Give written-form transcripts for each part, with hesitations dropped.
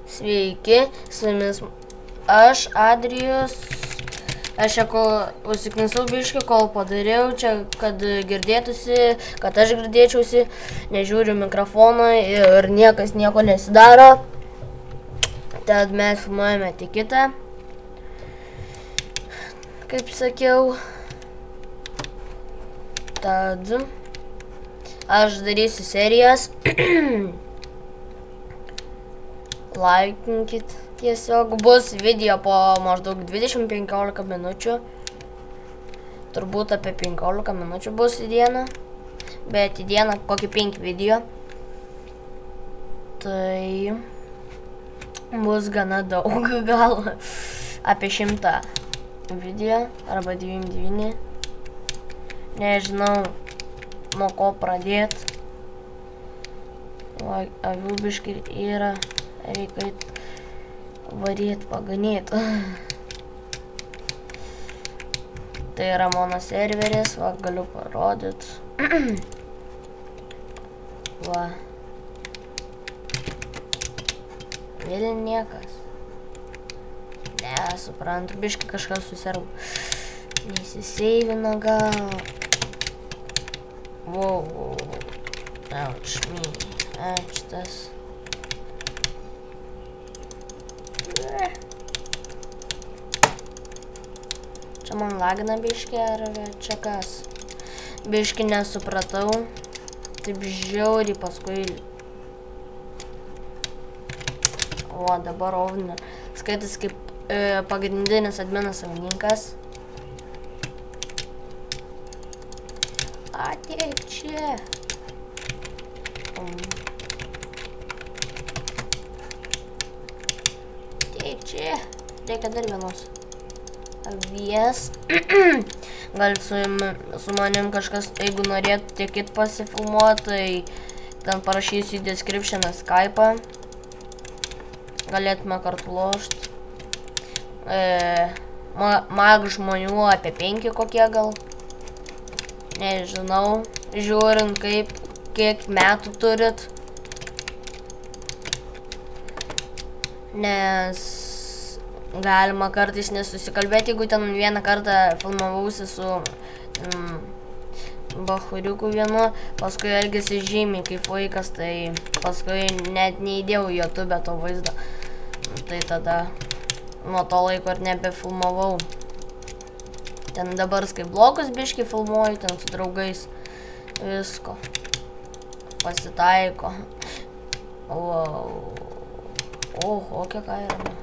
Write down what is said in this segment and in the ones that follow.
Sveiki, su jumis aš, Adrijus. Aš užsiknisau biškį, kol padariau čia, kad girdėtųsi, kad aš girdėčiausi, nežiūriu mikrofoną ir niekas nieko nesidaro. Tad mes filmuojame tik kitą. Kaip sakiau. Tad aš darysiu serijas. Laikinkit. Tiesiog bus video po maždaug 20-15 minučių. Turbūt apie 15 minučių bus į dieną. Bet į dieną kokį 5 video. Tai bus gana daug, gal apie 100 video arba 99. Nežinau, nuo ko pradėti. Avių biškį yra, reikia varyt, paganyt. Tai yra mano serveris, va, galiu parodyt. Va. Vėl niekas. Ne, suprantu, biškį kažkas susirgo. Neįsiseivina gal. Wow. Ouch me. Ouch tas. Čia man lagina biškį, ar čia kas? Biškį nesupratau. Taip žiauriai paskui. O, dabar Ovner. Skaitis kaip pagrindinis adminas savininkas. Ateik čia. Ateik čia. Reikia dar vienos avies. Gal su manim kažkas, jeigu norėtų tikit pasifilmuoti, tai ten parašysiu į descriptioną Skype'ą. Galėtume kartu lošti. Mag žmonių apie 5 kokie gal. Nežinau. Žiūrint kiek metų turit. Nes galima kartais nesusikalbėti, jeigu ten vieną kartą filmavausi su bachuriuku vienu, paskui elgėsi žymiai kaip vaikas, tai paskui net neįdėjau į YouTube to vaizdą. Tai tada nuo to laiko ir nebefilmavau. Ten dabar Skyblokus biškį filmuoju, ten su draugais. Visko. Pasitaiko. Wow. Oho, kiek yra.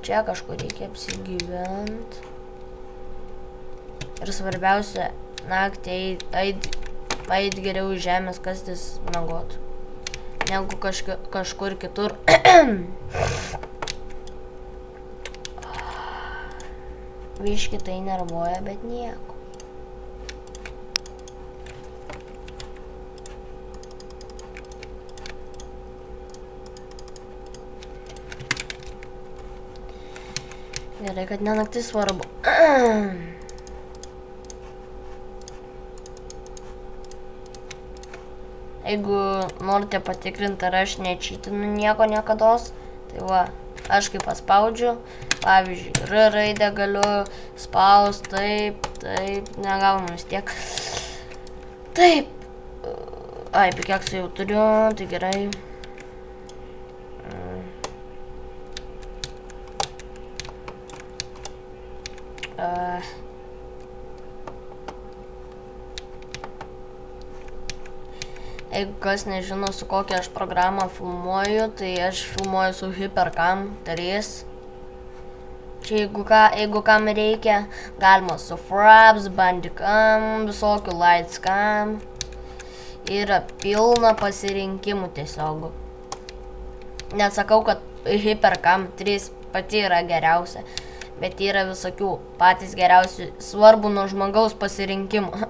Čia kažkur reikia apsigyvent. Ir svarbiausia, naktį eit geriau į žemės kastis miegot. Negu kažkur kitur. Biškį tai nervuoja, bet nieko. Gerai, kad nenaktis svarbu. Jeigu norite patikrinti, ar aš nečytinu nieko niekados, tai va, aš kaip paspaudžiu, pavyzdžiui, R raidę galiu spaust, taip, negaunu vis tiek. Taip. Ai, pikeksų jau turiu, tai gerai. Jeigu kas nežino, su kokia aš programą filmuoju, tai aš filmuoju su HyperCam 3. Čia jeigu kam reikia, galima su Fraps, Bandicam, visokių Lightscam. Yra pilna pasirinkimų tiesiog. Nesakau, kad HyperCam 3 pati yra geriausia, bet yra visokių patys geriausių, svarbu nuo žmogaus pasirinkimo.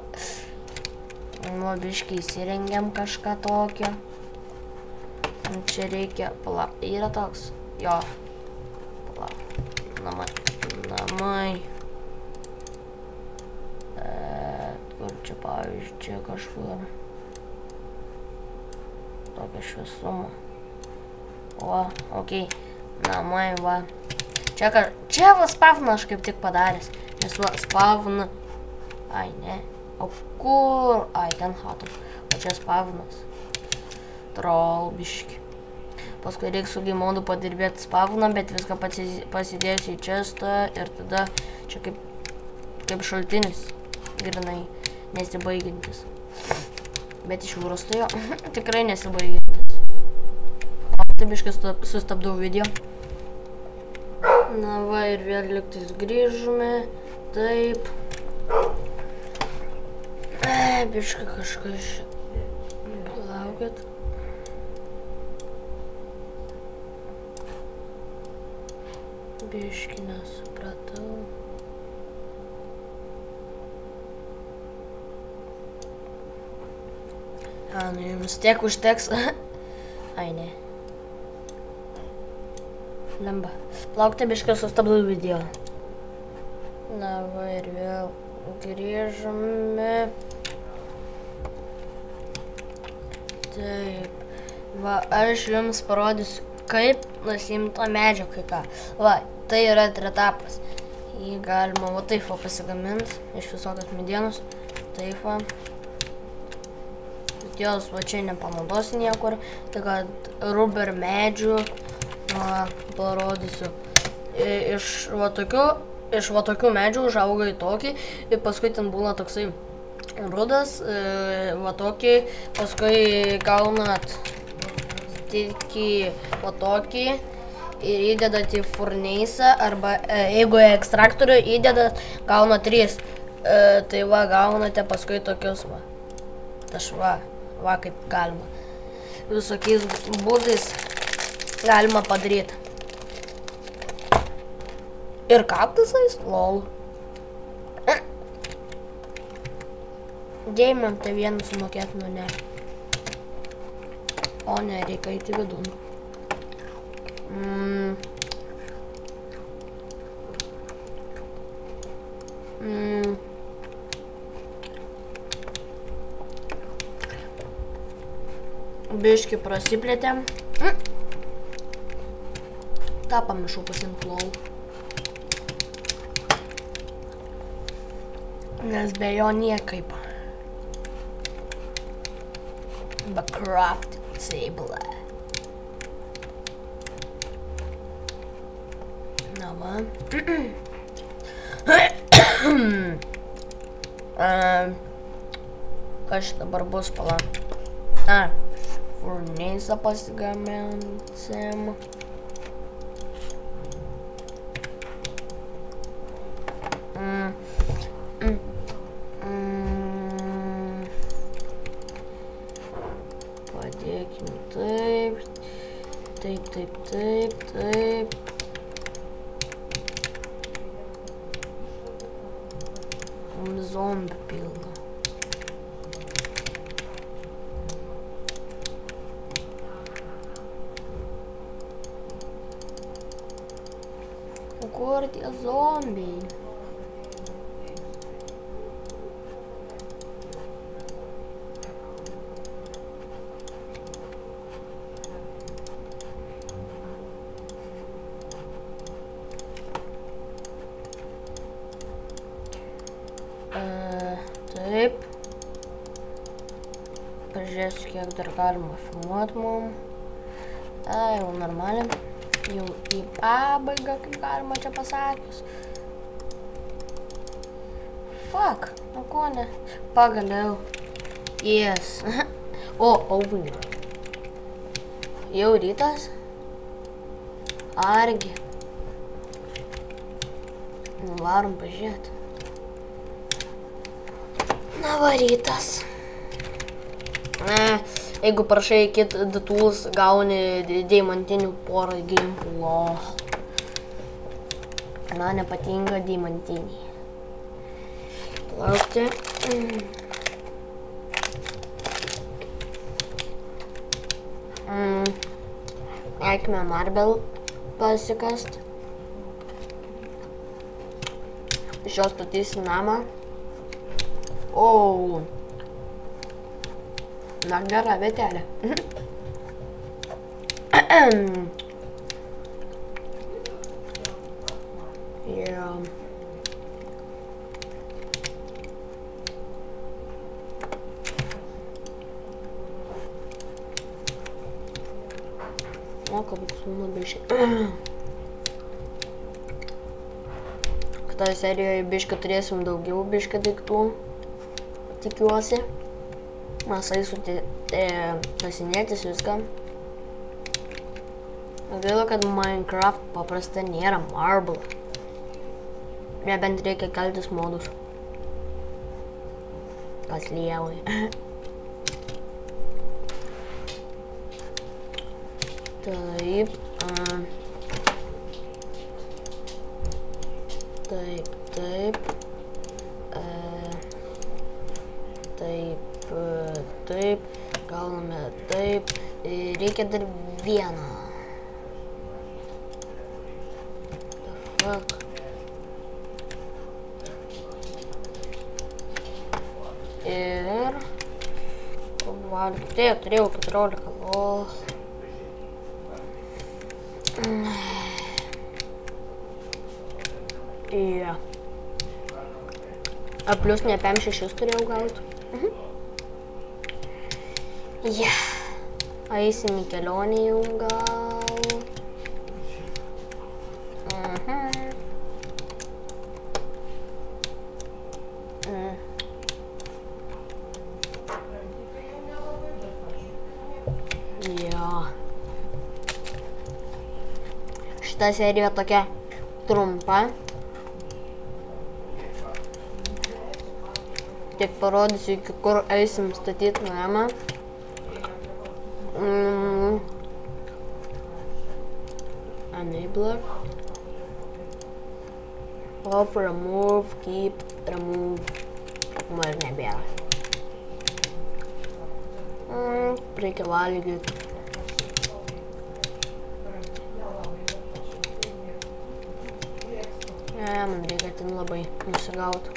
Nu, biškai įsirengiam kažką tokio. Čia reikia, yra toks, jo, namai. Kur čia, pavyzdžiui, čia kažkur. Tokia šviesuma. O, okei. Namai, va. Čia va spavną aš kaip tik padaręs. Nes va spavną. Ai, ne. O kur? Ai, ten hatos. O čia spavnas. Troll biški. Paskui reikia su gaimodu padirbėti spavną, bet viską pasidėsiu į čestą ir tada čia kaip šaltinis. Grinai nesibaigiantis. Bet iš jūros tai jo, tikrai nesibaigiantis. O tai biškai sustabdau video. Na va ir vėl liktais grįžome. Taip. Biškai kažkas čia. Palaukit. Biškai nesupratau. Nu jums tiek užteks. Ai, ne. Lemba. Laukite biškai sustabdau video. Na va ir vėl grįžome. Taip. Va, aš jums parodysiu, kaip nusiimti to medžio kai ką. Va, tai yra tretapas. Jį galima va taip va pasigaminti iš visokios medienos. Taip va. Jos va čia nepanaudosi niekur, tai kad rubber medžių parodysiu. Iš va tokių medžių užauga į tokį ir paskui ten būna toksai rudas, va tokį, paskui gaunat tiki va tokį ir įdedat į furneisą arba jeigu ekstraktorių įdedat, gaunat 3, tai va gaunate paskui tokius va. Aš va kaip galima. Visokiais būdais galima padaryti. Ir kaktusais, lol. Deimantą vieną sumokėt, nu ne. O ne, reikia eiti vidun. Biški prasiplėtėm. tą pamiršau pasiimt lol. Nes be jo niekaip. Be craft table. Na va. Kas dabar bus, pala? Furneisą pasigaminsim. Padėkim taip. Taip. Zombių pilna. O kur tie zombiai? Taip. Pažiūrėsiu, kiek dar galima filmuot mum. Jau normaliai. Jau į pabaigą, kaip galima čia pasakius. Fuck, nu ko ne? Pagaliau. Yes. Over. Jau rytas? Argi. Varom pažiūrėti. Na va rytas. Jeigu prašai kit the tools, gauni deimantinių porą gimpulo. Man nepatinka deimantiniai. Laukti. Eikime marble pasikast. Iš jos statysim namą. Na, gera vietelė. Yeah. O, kabuk sūnų biškai. Kitoje serijoje biškai turėsim daugiau biškai daiktų. Tikiuosi. Mes eisiu kasinėtis viską. Gaila, kad Minecraft paprastai nėra marble. Nebent reikia keltis modus. Kas lievai. Taip. Taip. Taip. Gauname taip. Reikia dar vieną. Fuck. Ir... Valgyti. Taip, turėjau 14. O. Ja. A plius ne 5-6 turėjau gauti. Ja. Eisim į kelionę jau gal. Ja. Šita serija tokia trumpa. Tik parodysiu, iki kur eisim statyti namą. Enabler. Off, remove, keep, remove. Ir nebėra. Reikia valgyti. Man reikia ten labai nusigauti.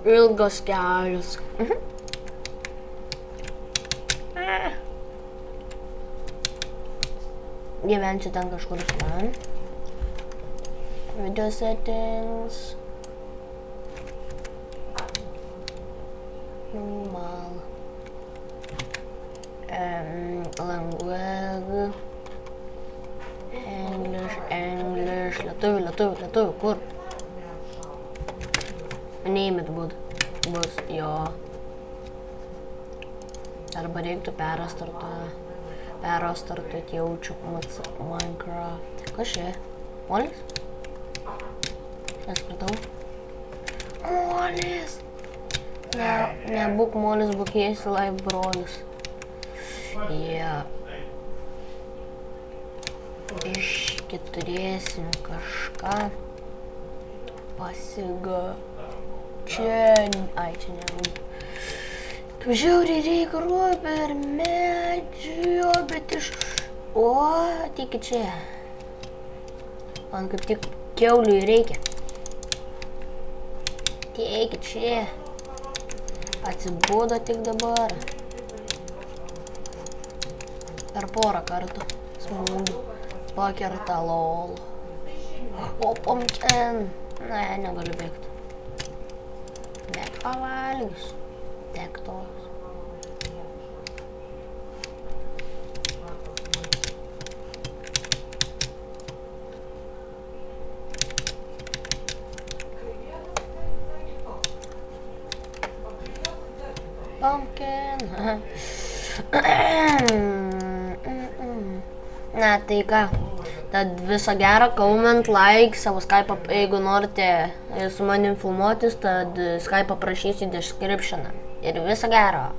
Ilgas kelias. Gyvensiu ten kažkur ten. Video settings. Normal. Language. English. Lietuvių. Kur? Name it bus, jo. Arba reiktų perastartuoti jaučiu Minecraft. Kas čia? Molis? Nespratau. Molis! Nebūk molis, būk Easy Life brolis. Yeah. Biški turėsim kažką Čia nebūtų. Kaip žiauriai reikia per medžio, bet iš... O, tik čia. Man kaip tik kiauliui reikia. Tik čia. Atsibudo tik dabar. Per porą kartų. Smūgių. Pakerta lol. O, pumpkin. Ne, negaliu bėgti. Bet pavalgius. Tek tos. Pumpkin. Na, tai ką. Tad viso gero, comment, like, savo Skype, jeigu norite su manim filmuotis, tad Skype aprašysiu descriptioną. Ir viso gero.